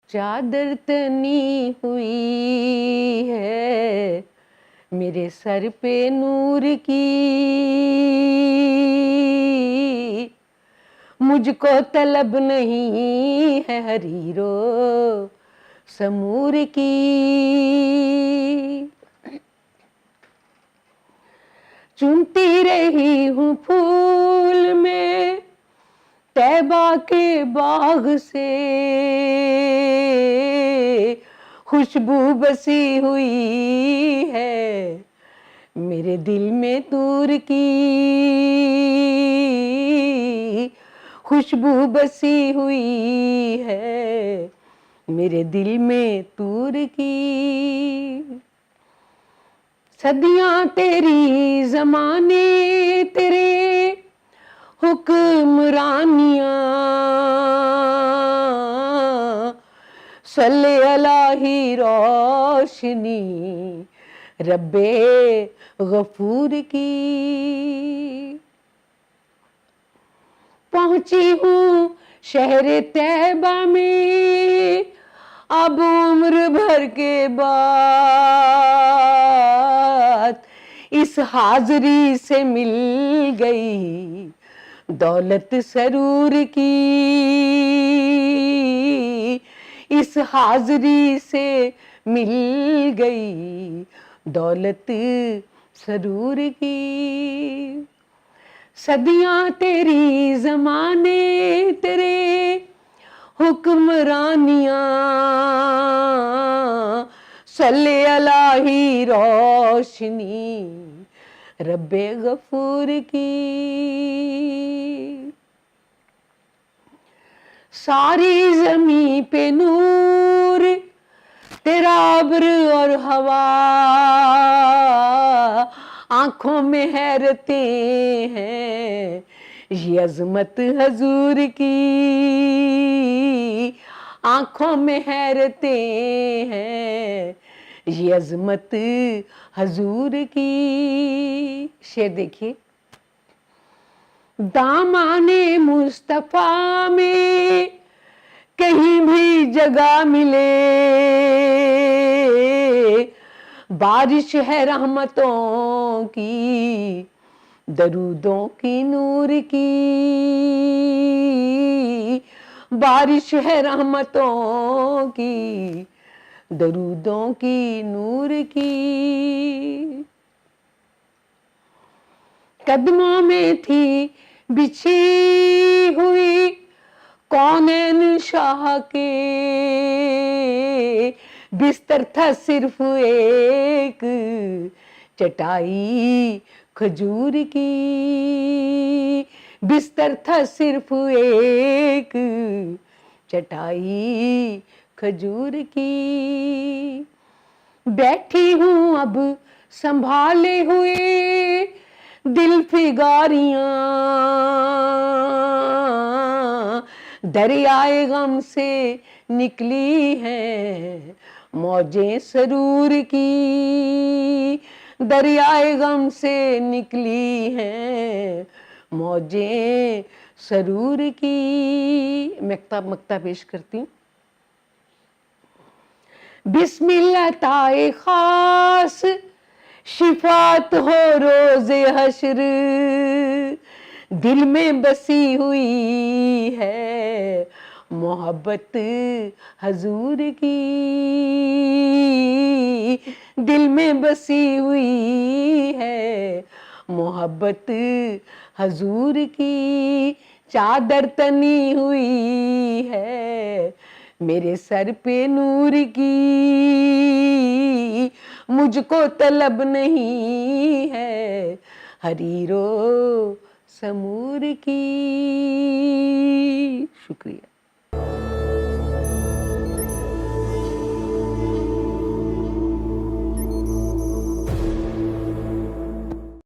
चादर तनी हुई है मेरे सर पे नूर की, मुझको तलब नहीं है हरीरो समूर की। चुनती रही हूँ फूल में तैबा के बाग से, खुशबू बसी हुई है मेरे दिल में तूर की, खुशबू बसी हुई है मेरे दिल में तूर की। सदियां तेरी जमाने तेरे हुक्मरानियां, सल्ले अला ही रोशनी रब्बे गफूर की। पहुंची हूँ शहर तैबा में अब उम्र भर के बाद, इस हाजरी से मिल गई दौलत सरूर की, इस हाजरी से मिल गई दौलत सरूर की। सदियां तेरी जमाने तेरे हुक्मरानियां, सल्ले अला ही रोशनी रब्बे गफूर की। सारी जमी पे नूर तेरा अब्र और हवा, आंखों में हैरतें हैं ये अजमत हजूर की, आंखों में हैरतें हैं ये अजमत हजूर की। शेर देखिए। दामाने मुस्तफा में कहीं भी जगह मिले, बारिश है रहमतों की दरूदों की नूर की, बारिश है रहमतों की दरूदों की नूर की। कदमों में थी बिछी हुई कौनैन शाह के, बिस्तर था सिर्फ एक चटाई खजूर की, बिस्तर था सिर्फ एक चटाई खजूर की। बैठी हूँ अब संभाले हुए दिल फिगारियां, दरियाए गम से निकली हैं मौजें सरूर की, दरियाए गम से निकली हैं मौजें सरूर की। मक्ता पेश करती हूँ। बिस्मिल्लाह ताए खास शिफात हो रोज़े हश्र, दिल में बसी हुई है मोहब्बत हजूर की, दिल में बसी हुई है मोहब्बत हजूर की। चादर तनी हुई है मेरे सर पे नूर की, मुझको तलब नहीं है हरीरो समूर की। शुक्रिया।